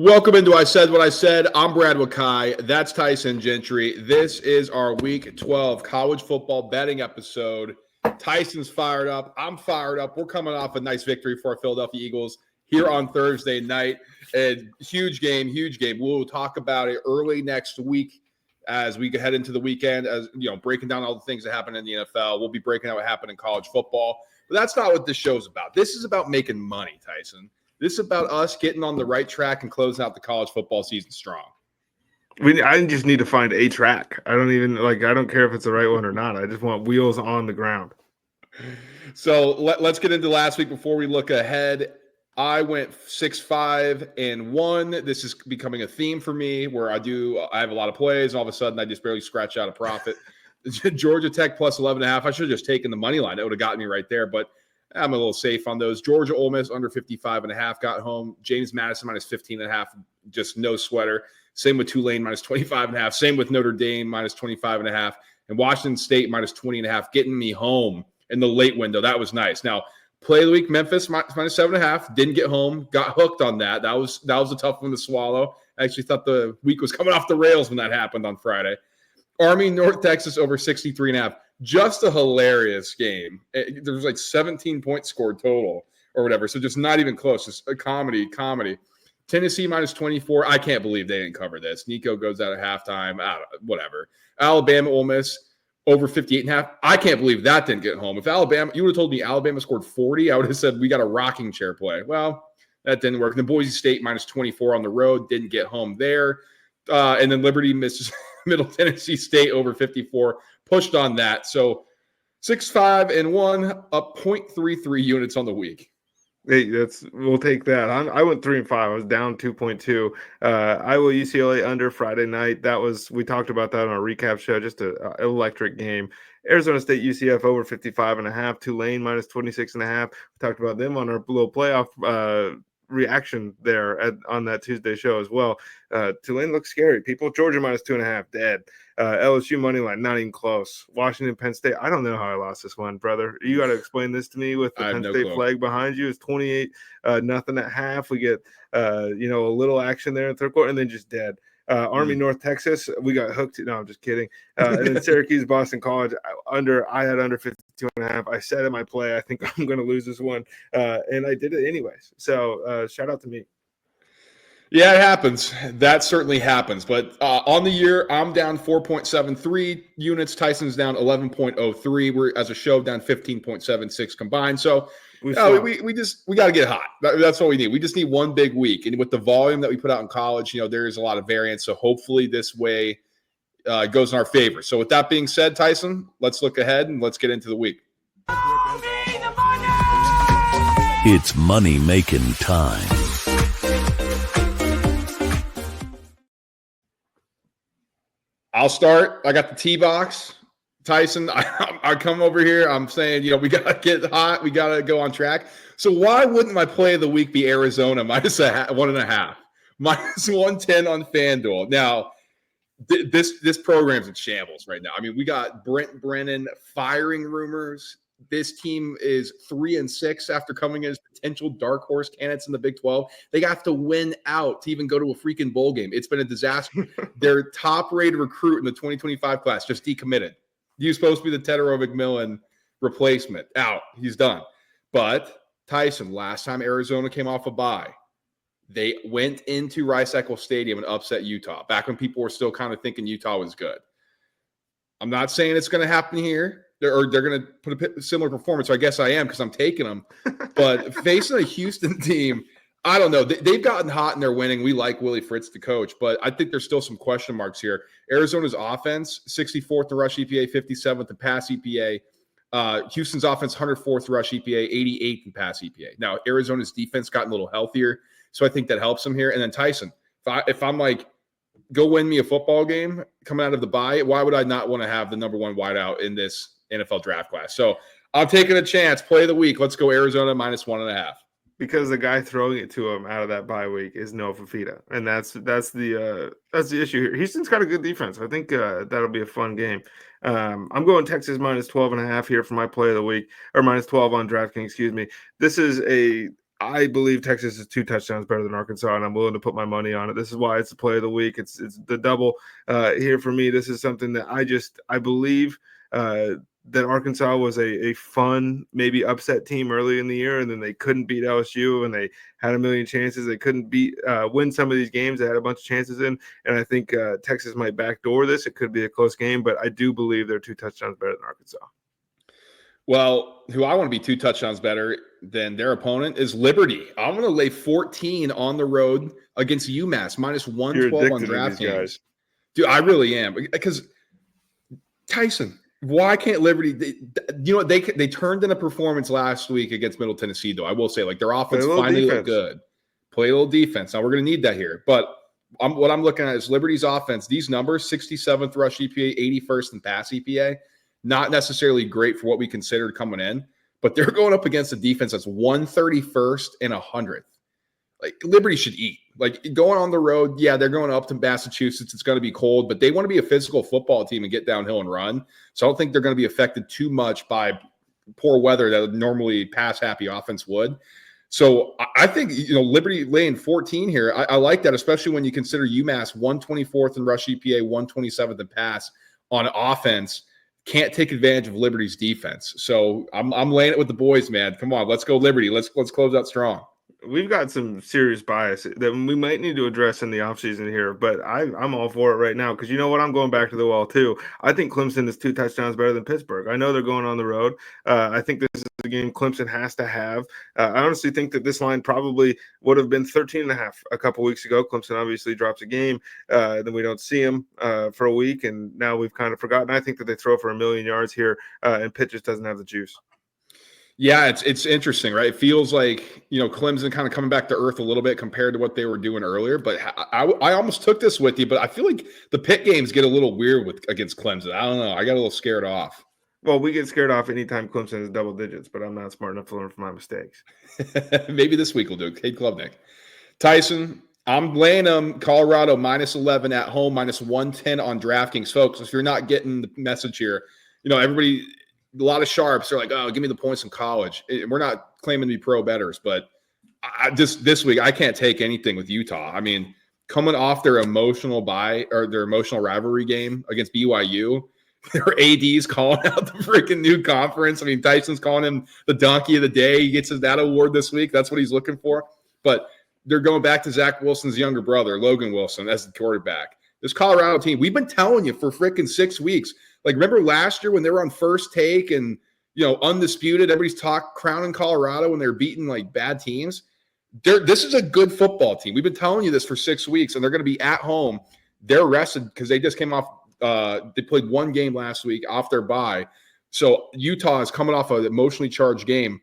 Welcome into I Said What I Said. I'm Brad Wakai. That's Tyson Gentry. This is our Week 12 college football betting episode. Tyson's fired up. I'm fired up. We're coming off a nice victory for our Philadelphia Eagles here on Thursday night. And huge game. We'll talk about it early next week as we head into the weekend, as breaking down all the things that happen in the NFL. We'll be breaking out what happened in college football. But that's not what this show's about. This is about making money, Tyson. This is about us getting on the right track and closing out the college football season strong. I just need to find a track. I don't care if it's the right one or not. I just want wheels on the ground. So let's get into last week before we look ahead. I went 6-5-1. This is becoming a theme for me where I have a lot of plays. And all of a sudden, I just barely scratch out a profit. Georgia Tech plus 11.5. I should have just taken the money line. That would have gotten me right there. But I'm a little safe on those. Georgia Ole Miss under 55.5 got home. James Madison minus 15.5, just no sweater. Same with Tulane minus 25.5. Same with Notre Dame minus 25.5. And Washington State minus 20.5, getting me home in the late window. That was nice. Now, play of the week, Memphis minus 7.5. Didn't get home. Got hooked on that. That was a tough one to swallow. I actually thought the week was coming off the rails when that happened on Friday. Army North Texas over 63.5. Just a hilarious game. There was like 17 points scored total or whatever. So just not even close. Just a comedy. Tennessee minus 24. I can't believe they didn't cover this. Nico goes out at halftime. Whatever. Alabama Ole Miss over 58.5. I can't believe that didn't get home. If you would have told me Alabama scored 40, I would have said we got a rocking chair play. Well, that didn't work. And then Boise State minus 24 on the road. Didn't get home there. And then Liberty misses Middle Tennessee State over 54. Pushed on that. So 6-5-1, up 0.33 units on the week. Hey, we'll take that. I went 3-5. I was down 2.2. Iowa UCLA under Friday night. We talked about that on our recap show. Just an electric game. Arizona State UCF over 55.5. Tulane minus 26.5. We talked about them on our little playoff reaction there on that Tuesday show as well. Tulane looks scary. People, Georgia minus 2.5, dead. LSU money line, not even close. Washington, Penn State. I don't know how I lost this one, brother. You got to explain this to me with the Penn State flag behind you. It's 28 nothing at half. We get a little action there in third quarter and then just dead. Army North Texas, we got hooked. No, I'm just kidding. And then Syracuse Boston College I had under 52.5. I said in my play, I think I'm going to lose this one, and I did it anyways. So shout out to me. Yeah, it happens. That certainly happens. But on the year, I'm down 4.73 units. Tyson's down 11.03. We're, as a show, down 15.76 combined. So we got to get hot. That's what we need. We just need one big week. And with the volume that we put out in college, there is a lot of variance. So hopefully this way goes in our favor. So with that being said, Tyson, let's look ahead and let's get into the week. It's money-making time. I'll start. I got the tee box. Tyson, I come over here. I'm saying, we got to get hot. We got to go on track. So why wouldn't my play of the week be Arizona minus 1.5? Minus 110 on FanDuel. Now, this program's in shambles right now. I mean, we got Brent Brennan firing rumors. This team is 3-6 after coming in as potential dark horse candidates in the Big 12. They have to win out to even go to a freaking bowl game. It's been a disaster. Their top-rated recruit in the 2025 class just decommitted. He was supposed to be the Tedero McMillan replacement. Out. He's done. But, Tyson, last time Arizona came off a bye, they went into Rice-Eccles Stadium and upset Utah, back when people were still kind of thinking Utah was good. I'm not saying it's going to happen here. They're going to put a similar performance. So I guess I am because I'm taking them. But facing a Houston team, I don't know. They've gotten hot and they're winning. We like Willie Fritz, the coach, but I think there's still some question marks here. Arizona's offense, 64th in rush EPA, 57th in pass EPA. Houston's offense, 104th rush EPA, 88th in pass EPA. Now, Arizona's defense gotten a little healthier, so I think that helps them here. And then Tyson, if I'm like, go win me a football game coming out of the bye, why would I not want to have the number one wideout in this NFL draft class? So I'm taking a chance. Play of the week. Let's go Arizona minus 1.5. Because the guy throwing it to him out of that bye week is Noah Fifita, and that's the issue here. Houston's got a good defense. I think that'll be a fun game. I'm going Texas minus 12.5 here for my play of the week, or minus 12 on DraftKings. Excuse me. This is I believe Texas is 2 touchdowns better than Arkansas, and I'm willing to put my money on it. This is why it's the play of the week. It's the double here for me. This is something that I believe that Arkansas was a fun, maybe upset team early in the year, and then they couldn't beat LSU, and they had a million chances. They couldn't win some of these games. They had a bunch of chances in, and I think Texas might backdoor this. It could be a close game, but I do believe they're 2 touchdowns better than Arkansas. Well, who I want to be 2 touchdowns better than their opponent is Liberty. I'm going to lay 14 on the road against UMass, minus 112 on DraftKings. Dude, I really am. Because Tyson, why can't Liberty? They turned in a performance last week against Middle Tennessee, though. I will say, like, their offense finally looked good. Play a little defense. Now, we're going to need that here. But what I'm looking at is Liberty's offense. These numbers, 67th rush EPA, 81st in pass EPA. Not necessarily great for what we considered coming in, but they're going up against a defense that's 131st and 100th. Like, Liberty should eat. Like, going on the road, yeah, they're going up to Massachusetts. It's going to be cold, but they want to be a physical football team and get downhill and run. So I don't think they're going to be affected too much by poor weather that normally pass-happy offense would. So I think, Liberty laying 14 here, I like that, especially when you consider UMass 124th in rush EPA, 127th in pass on offense. Can't take advantage of Liberty's defense. So I'm laying it with the boys, man. Come on, let's go Liberty. Let's close out strong. We've got some serious bias that we might need to address in the offseason here, but I'm all for it right now because you know what? I'm going back to the well, too. I think Clemson is 2 touchdowns better than Pittsburgh. I know they're going on the road. I think this is a game Clemson has to have. I honestly think that this line probably would have been 13.5 a couple weeks ago. Clemson obviously drops a game. Then we don't see them for a week, and now we've kind of forgotten. I think that they throw for 1,000,000 yards here, and Pitt just doesn't have the juice. Yeah, it's interesting, right? It feels like, Clemson kind of coming back to earth a little bit compared to what they were doing earlier. But I almost took this with you, but I feel like the Pitt games get a little weird against Clemson. I don't know. I got a little scared off. Well, we get scared off anytime Clemson is double digits, but I'm not smart enough to learn from my mistakes. Maybe this week we'll do it. Cade Klubnik. Tyson, I'm laying them Colorado minus 11 at home, minus 110 on DraftKings. Folks, if you're not getting the message here, everybody – a lot of sharps are like, oh, give me the points in college. We're not claiming to be pro bettors, but this week I can't take anything with Utah. I mean, coming off their emotional rivalry game against BYU, their AD's calling out the freaking new conference. I mean, Tyson's calling him the donkey of the day. He gets that award this week. That's what he's looking for. But they're going back to Zach Wilson's younger brother, Logan Wilson, as the quarterback. This Colorado team, we've been telling you for freaking 6 weeks. Like, remember last year when they were on First Take and, undisputed, everybody's crowning Colorado when they're beating, like, bad teams? This is a good football team. We've been telling you this for 6 weeks, and they're going to be at home. They're rested because they just came off they played one game last week off their bye. So Utah is coming off an emotionally charged game.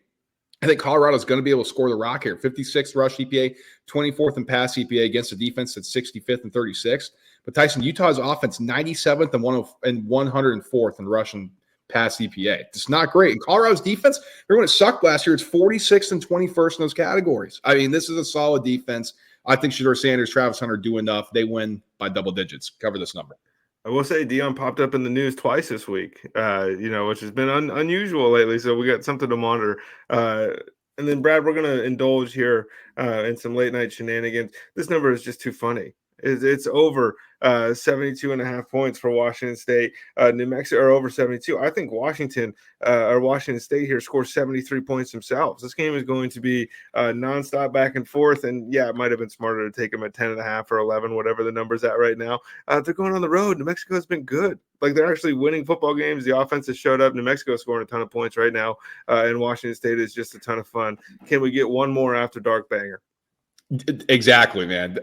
I think Colorado is going to be able to score the rock here. 56th rush EPA, 24th in pass EPA against a defense that's 65th and 36th. But Tyson, Utah's offense 97th and 104th in rush and pass EPA. It's not great. And Colorado's defense, remember when it sucked last year, it's 46th and 21st in those categories. I mean, this is a solid defense. I think Shedeur Sanders, Travis Hunter do enough. They win by double digits. Cover this number. I will say Deion popped up in the news twice this week, which has been unusual lately. So we got something to monitor. And then, Brad, we're going to indulge here in some late night shenanigans. This number is just too funny. It's over 72.5 points for Washington State. New Mexico are over 72. I think Washington State here scores 73 points themselves. This game is going to be nonstop back and forth. And yeah, it might have been smarter to take them at 10.5 or 11, whatever the number's at right now. They're going on the road. New Mexico has been good. Like, they're actually winning football games. The offense has showed up. New Mexico is scoring a ton of points right now. And Washington State is just a ton of fun. Can we get one more after dark banger? Exactly, man.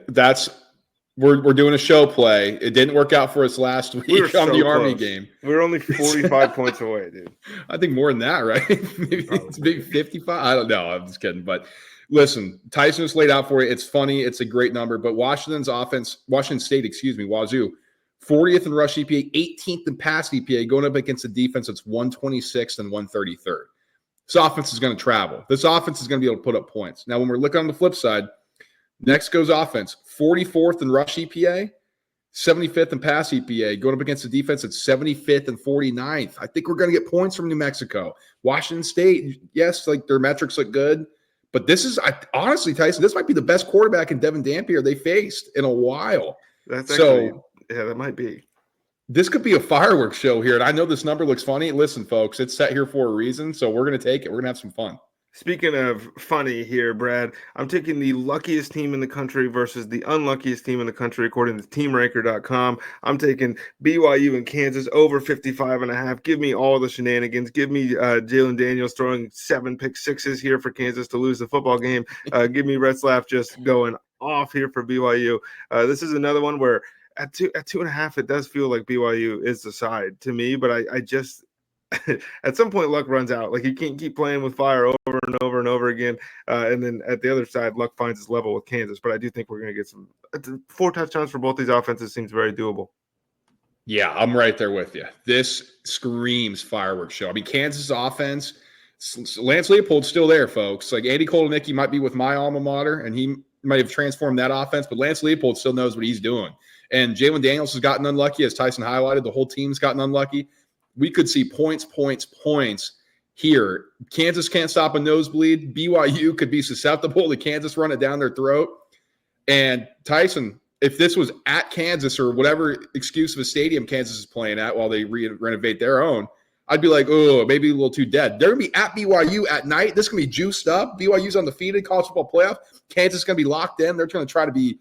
We're doing a show play. It didn't work out for us last week on the Army game. We were only 45 points away, dude. I think more than that, right? maybe 55. I don't know. I'm just kidding. But listen, Tyson just laid out for you. It's funny. It's a great number. But Washington State, Wazoo, 40th in rush EPA, 18th in pass EPA, going up against a defense that's 126th and 133rd. This offense is going to travel. This offense is going to be able to put up points. Now, when we're looking on the flip side, Mexico's offense, 44th in rush EPA, 75th in pass EPA, going up against a defense that's 75th and 49th. I think we're going to get points from New Mexico. Washington State, yes, like their metrics look good, But this is, honestly, Tyson, this might be the best quarterback in Devin Dampier they faced in a while. That's actually, So that might be. this could be a fireworks show here. And I know this number looks funny. Listen, folks, it's set here for a reason. So we're going to take it. We're going to have some fun. Speaking of funny here, Brad, I'm taking the luckiest team in the country versus the unluckiest team in the country, according to teamranker.com. I'm taking BYU and Kansas over 55.5. Give me all the shenanigans. Give me Jalen Daniels throwing 7 pick sixes here for Kansas to lose the football game. Give me Retzlaff just going off here for BYU. This is another one where at 2.5, it does feel like BYU is the side to me, but I just at some point luck runs out. Like, you can't keep playing with fire over and over and over again. And then at the other side, luck finds its level with Kansas. But I do think we're going to get some 4 touchdowns for both these offenses. Seems very doable. Yeah, I'm right there with you. This screams fireworks show. I mean, Kansas offense, Lance Leipold's still there, folks. Like, Andy Kotelnicki might be with my alma mater, and he might have transformed that offense, but Lance Leipold still knows what he's doing. And Jalen Daniels has gotten unlucky, as Tyson highlighted. The whole team's gotten unlucky. We could see points here. Kansas can't stop a nosebleed. BYU could be susceptible to Kansas run it down their throat. And Tyson, if this was at Kansas or whatever excuse of a stadium Kansas is playing at while they renovate their own, I'd be like, oh, maybe a little too dead. They're going to be at BYU at night. This is going to be juiced up. BYU's undefeated, college football playoff. Kansas is going to be locked in. They're going to try to be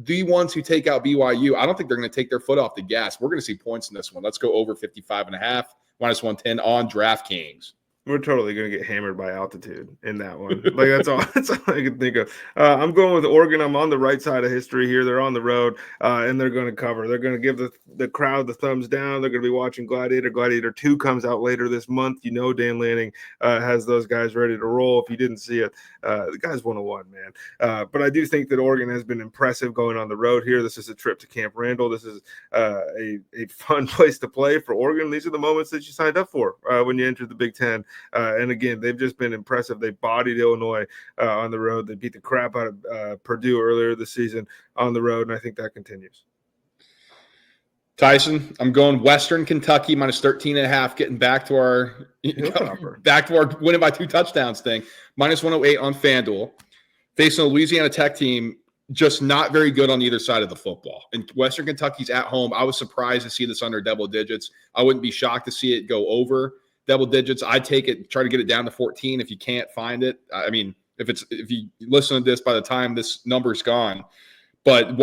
the ones who take out BYU. I don't think they're going to take their foot off the gas. We're going to see points in this one. Let's go over 55.5, minus 110 on DraftKings. We're totally going to get hammered by altitude in that one. Like, that's all I can think of. I'm going with Oregon. I'm on the right side of history here. They're on the road, and they're going to cover. They're going to give the crowd the thumbs down. They're going to be watching Gladiator. Gladiator 2 comes out later this month. You know Dan Lanning has those guys ready to roll. If you didn't see it, the guy's 101, man. But I do think that Oregon has been impressive going on the road here. This is a trip to Camp Randall. This is a fun place to play for Oregon. These are the moments that you signed up for when you entered the Big Ten. And again, they've just been impressive. They bodied Illinois on the road. They beat the crap out of Purdue earlier this season on the road, and I think that continues. Tyson, I'm going Western Kentucky minus 13.5, getting back to our winning by 2 touchdowns thing. Minus 108 on FanDuel. Facing a Louisiana Tech team, just not very good on either side of the football. And Western Kentucky's at home. I was surprised to see this under double digits. I wouldn't be shocked to see it go over double digits. I'd take it, try to get it down to 14 if you can't find it. I mean, if you listen to this by the time this number's gone. But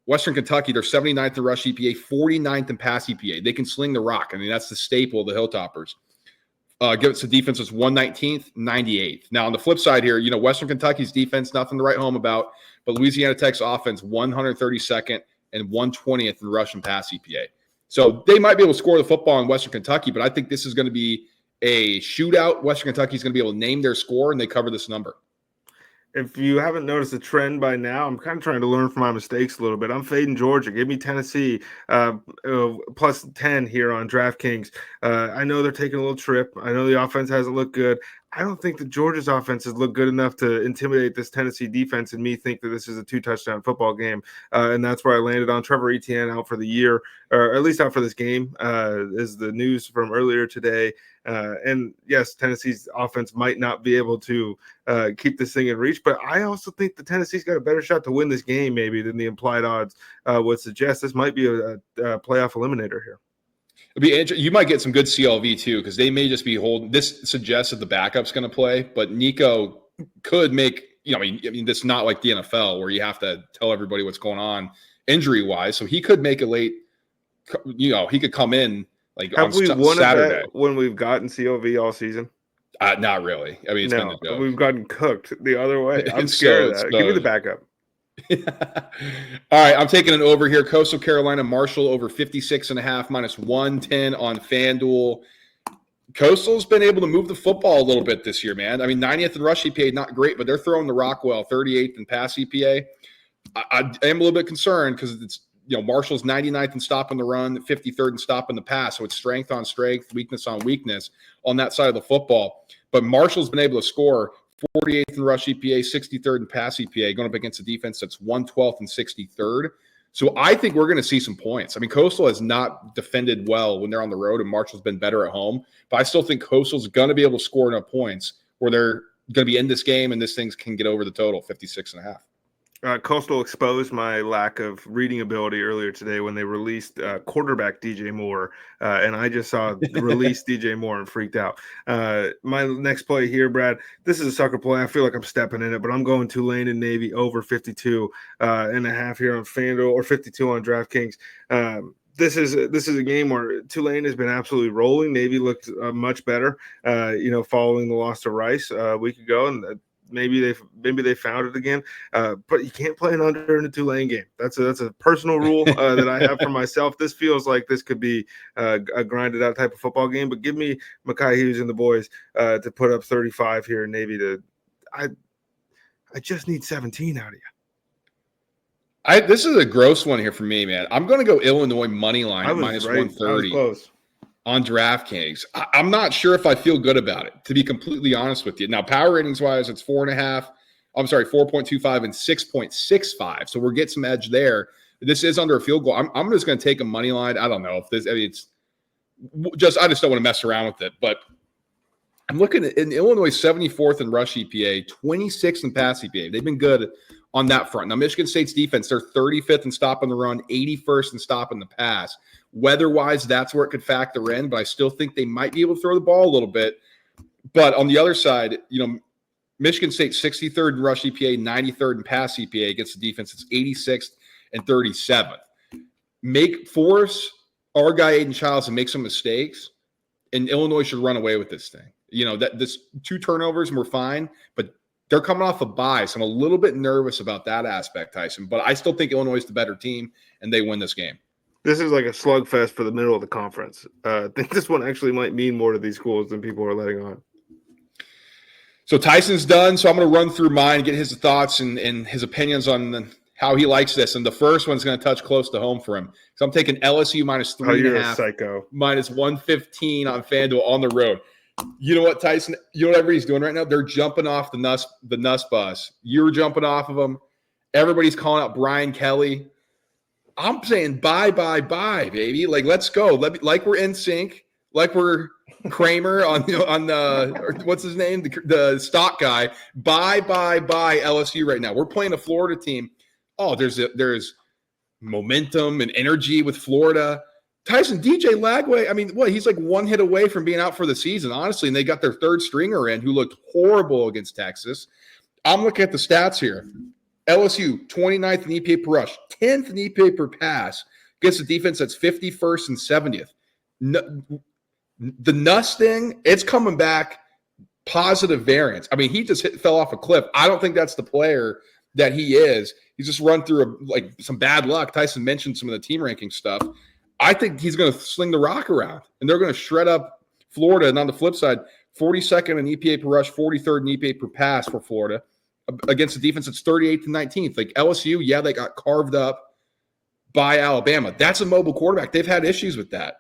Western Kentucky, they're 79th in rush EPA, 49th in pass EPA. They can sling the rock. I mean, that's the staple of the Hilltoppers. Give it to defense is 119th, 98th. Now, on the flip side here, Western Kentucky's defense, nothing to write home about, but Louisiana Tech's offense, 132nd and 120th in rush and pass EPA. So they might be able to score the football in Western Kentucky, but I think this is going to be a shootout. Western Kentucky is going to be able to name their score, and they cover this number. If you haven't noticed a trend by now, I'm kind of trying to learn from my mistakes a little bit. I'm fading Georgia. Give me Tennessee plus 10 here on DraftKings. I know they're taking a little trip. I know the offense hasn't looked good. I don't think that Georgia's offense has looked good enough to intimidate this Tennessee defense and me think that this is a 2-touchdown football game. And that's where I landed on Trevor Etienne out for the year, or at least out for this game, is the news from earlier today. And yes, Tennessee's offense might not be able to keep this thing in reach, but I also think that Tennessee's got a better shot to win this game maybe than the implied odds would suggest. This might be a playoff eliminator here. It'd be interesting. You might get some good CLV too, because they may just be holding. This suggests that the backup's going to play, but Nico could make. I mean, this is not like the NFL where you have to tell everybody what's going on injury wise. So he could make a late. He could come in like have on we won Saturday when we've gotten CLV all season. Not really. I mean, it's been a joke. We've gotten cooked the other way. I'm scared of that. Give me the backup. All right, I'm taking it over here. Coastal Carolina Marshall over 56.5 minus 110 on FanDuel. Coastal's been able to move the football a little bit this year, man. I mean, 90th in rush EPA, not great, but they're throwing the rock well. 38th in pass EPA. I am a little bit concerned because it's Marshall's 99th in stopping the run, 53rd in stopping the pass. So it's strength on strength, weakness on weakness on that side of the football. But Marshall's been able to score 48th in rush EPA, 63rd in pass EPA, going up against a defense that's 112th and 63rd. So I think we're going to see some points. I mean, Coastal has not defended well when they're on the road, and Marshall's been better at home. But I still think Coastal's going to be able to score enough points where they're going to be in this game, and this thing can get over the total, 56.5. Coastal exposed my lack of reading ability earlier today when they released quarterback DJ Moore, and I just saw release DJ Moore and freaked out. My next play here, Brad, this is a sucker play. I feel like I'm stepping in it, but I'm going Tulane and Navy over 52.5 here on FanDuel, or 52 on DraftKings. This is a game where Tulane has been absolutely rolling. Navy looked much better, following the loss to Rice a week ago, and maybe they found it again, but you can't play an under in a Tulane game. That's a personal rule that I have for myself. This feels like this could be a grinded out type of football game, but give me Mekhi Hughes and the boys to put up 35 here in Navy. I just need 17 out of you. This is a gross one here for me, man. I'm going to go Illinois money line at minus 130 on DraftKings. I'm not sure if I feel good about it, to be completely honest with you. Now, power ratings wise, it's 4.5. I'm sorry, 4.25 and 6.65. So we're getting some edge there. This is under a field goal. I'm just going to take a money line. I don't know if this. I mean, I just don't want to mess around with it. But I'm looking at in Illinois 74th in rush EPA, 26th in pass EPA. They've been good on that front. Now, Michigan State's defense, they're 35th in stopping the run, 81st in stopping the pass. Weather-wise, that's where it could factor in, but I still think they might be able to throw the ball a little bit. But on the other side, Michigan State 63rd in rush EPA, 93rd in pass EPA against the defense. It's 86th and 37th. Force our guy Aiden Childs to make some mistakes, and Illinois should run away with this thing. This 2 turnovers and we're fine, but they're coming off a bye, so I'm a little bit nervous about that aspect, Tyson. But I still think Illinois is the better team, and they win this game. This is like a slugfest for the middle of the conference. I think this one actually might mean more to these schools than people are letting on. So Tyson's done, so I'm going to run through mine and get his thoughts and his opinions on how he likes this. And the first one's going to touch close to home for him. So I'm taking LSU minus 3.5, psycho. minus 115 on FanDuel on the road. You know what, Tyson? You know what everybody's doing right now? They're jumping off the Nuss bus. You're jumping off of them. Everybody's calling out Brian Kelly. I'm saying bye, baby. Like, let's go. Like we're in sync. Like we're Kramer on what's his name? The stock guy. Bye, LSU right now. We're playing a Florida team. Oh, there's momentum and energy with Florida. Tyson, DJ Lagway, I mean, he's like one hit away from being out for the season, honestly, and they got their third stringer in who looked horrible against Texas. I'm looking at the stats here. LSU, 29th in EPA per rush, 10th in EPA per pass against a defense that's 51st and 70th. The Nuss thing, it's coming back positive variance. I mean, he just fell off a cliff. I don't think that's the player that he is. He's just run through some bad luck. Tyson mentioned some of the team ranking stuff. I think he's going to sling the rock around, and they're going to shred up Florida. And on the flip side, 42nd in EPA per rush, 43rd in EPA per pass for Florida against the defense that's 38th and 19th. Like LSU, they got carved up by Alabama. That's a mobile quarterback. They've had issues with that.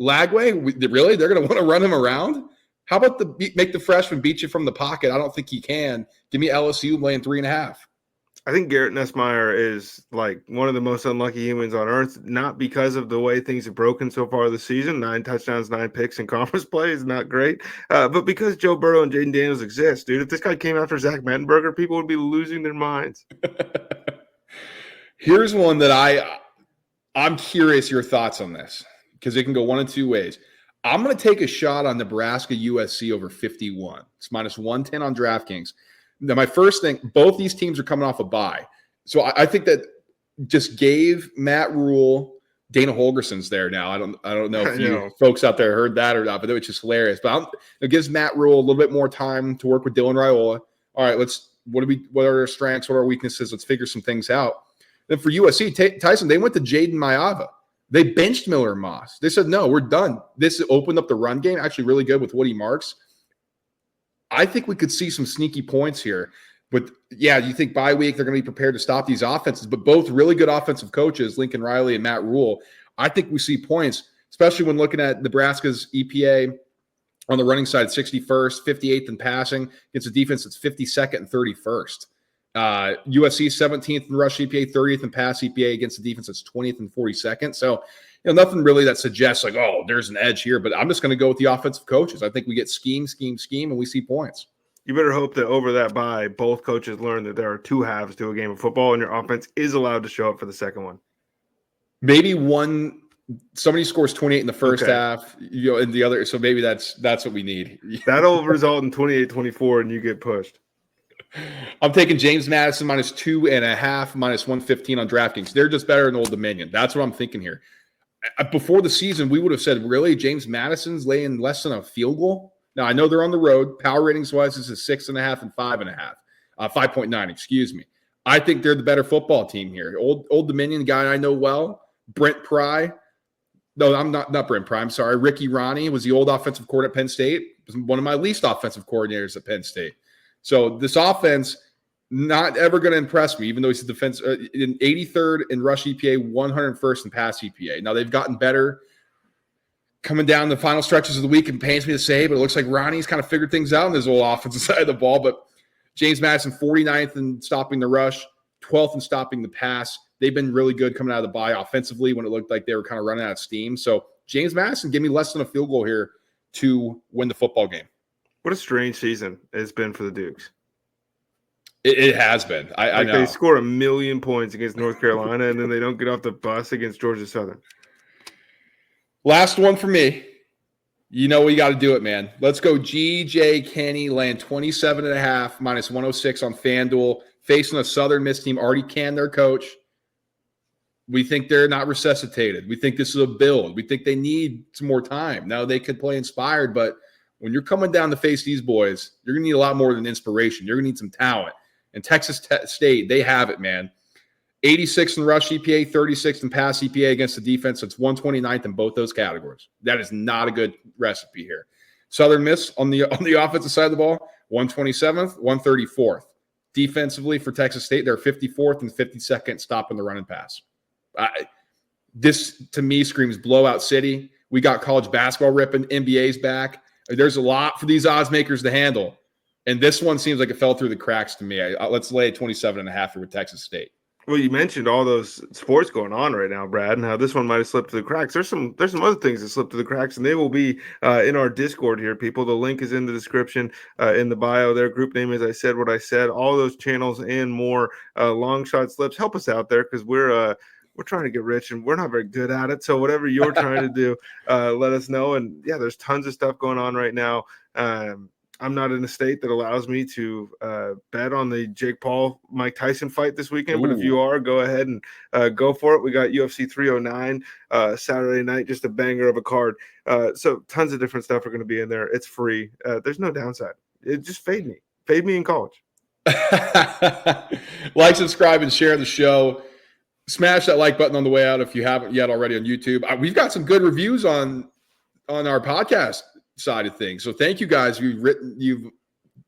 Lagway, really? They're going to want to run him around? How about make the freshman beat you from the pocket? I don't think he can. Give me LSU laying 3.5. I think Garrett Nussmeier is like one of the most unlucky humans on earth, not because of the way things have broken so far this season. 9 touchdowns, 9 picks in conference play is not great, but because Joe Burrow and Jaden Daniels exist, dude. If this guy came after Zach Mettenberger, people would be losing their minds. Here's one that I'm curious your thoughts on this, because it can go one of 2 ways. I'm going to take a shot on Nebraska USC over 51. It's minus 110 on DraftKings. Now, my first thing, both these teams are coming off a bye. So I think that just gave Matt Rule, Dana Holgerson's there now. I don't know if you folks out there heard that or not, but it was just hilarious. But it gives Matt Rule a little bit more time to work with Dylan Raiola. All right, what are our strengths? What are our weaknesses? Let's figure some things out. Then for USC, Tyson, they went to Jaden Maiava. They benched Miller Moss. They said, no, we're done. This opened up the run game, actually really good with Woody Marks. I think we could see some sneaky points here. But, yeah, you think bye week they're going to be prepared to stop these offenses. But both really good offensive coaches, Lincoln Riley and Matt Rule, I think we see points, especially when looking at Nebraska's EPA on the running side, 61st, 58th in passing against a defense that's 52nd and 31st. USC 17th in rush EPA, 30th in pass EPA against the defense that's 20th and 42nd. So, nothing really that suggests like, oh, there's an edge here. But I'm just going to go with the offensive coaches. I think we get scheme, and we see points. You better hope that over that bye, both coaches learn that there are two halves to a game of football, and your offense is allowed to show up for the second one. Maybe somebody scores 28 in the first Okay. half, and the other. So maybe that's what we need. That'll result in 28-24, and you get pushed. I'm taking James Madison -2.5, -115 on DraftKings. They're just better than Old Dominion. That's what I'm thinking here. Before the season, we would have said, really, James Madison's laying less than a field goal? Now, I know they're on the road. Power ratings-wise, this is 6.5 and 5.5. 5.9, excuse me. I think they're the better football team here. Old Dominion guy I know well, Brent Pry. No, I'm not Brent Pry. I'm sorry. Ricky Ronnie was the old offensive coordinator at Penn State. Was one of my least offensive coordinators at Penn State. So this offense, not ever going to impress me, even though he's a defense in 83rd in rush EPA, 101st in pass EPA. Now they've gotten better coming down the final stretches of the week. It pains me to say, but it looks like Ronnie's kind of figured things out on this old offensive side of the ball. But James Madison, 49th in stopping the rush, 12th in stopping the pass. They've been really good coming out of the bye offensively when it looked like they were kind of running out of steam. So James Madison, give me less than a field goal here to win the football game. What a strange season it's been for the Dukes. It has been. I know. They score 1 million points against North Carolina, and then they don't get off the bus against Georgia Southern. Last one for me. You know we got to do it, man. Let's go G.J. Kenny laying 27.5 -106 on FanDuel, facing a Southern Miss team already canned their coach. We think they're not resuscitated. We think this is a build. We think they need some more time. Now they could play inspired, but when you're coming down to face these boys, you're going to need a lot more than inspiration. You're going to need some talent. And Texas State, they have it, man. 86 in rush EPA, 36 in pass EPA against the defense. It's 129th in both those categories. That is not a good recipe here. Southern Miss on the offensive side of the ball, 127th, 134th. Defensively for Texas State, they're 54th and 52nd stopping the run and pass. This, to me, screams blowout city. We got college basketball ripping. NBA's back. There's a lot for these odds makers to handle. And this one seems like it fell through the cracks to me. Let's lay 27.5 here with Texas State. Well, you mentioned all those sports going on right now, Brad, and how this one might have slipped through the cracks. There's some other things that slipped through the cracks, and they will be in our Discord here, people. The link is in the description, in the bio. Their group name is I Said What I Said. All those channels and more long shot slips. Help us out there because we're trying to get rich, and we're not very good at it. So whatever you're trying to do, let us know. And, yeah, there's tons of stuff going on right now. I'm not in a state that allows me to bet on the Jake Paul-Mike Tyson fight this weekend. But if you are, go ahead and go for it. We got UFC 309 Saturday night, just a banger of a card. So tons of different stuff are going to be in there. It's free. There's no downside. Just fade me. Fade me in college. Like, subscribe, and share the show. Smash that like button on the way out if you haven't yet already on YouTube. We've got some good reviews on our podcast side of things. So thank you guys. You've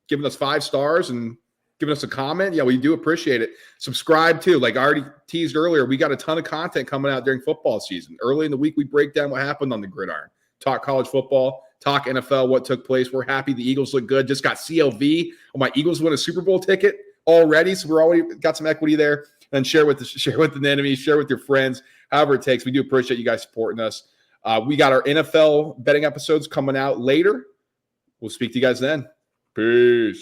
given us 5 stars and given us a comment. Yeah, we do appreciate it. Subscribe too. Like I already teased earlier, we got a ton of content coming out during football season. Early in the week, we break down what happened on the gridiron, talk college football, talk NFL, what took place. We're happy the Eagles look good. Just got CLV. Oh, my Eagles win a Super Bowl ticket already. So we're already got some equity there. And share with the enemy, share with your friends, however it takes. We do appreciate you guys supporting us. We got our NFL betting episodes coming out later. We'll speak to you guys then. Peace.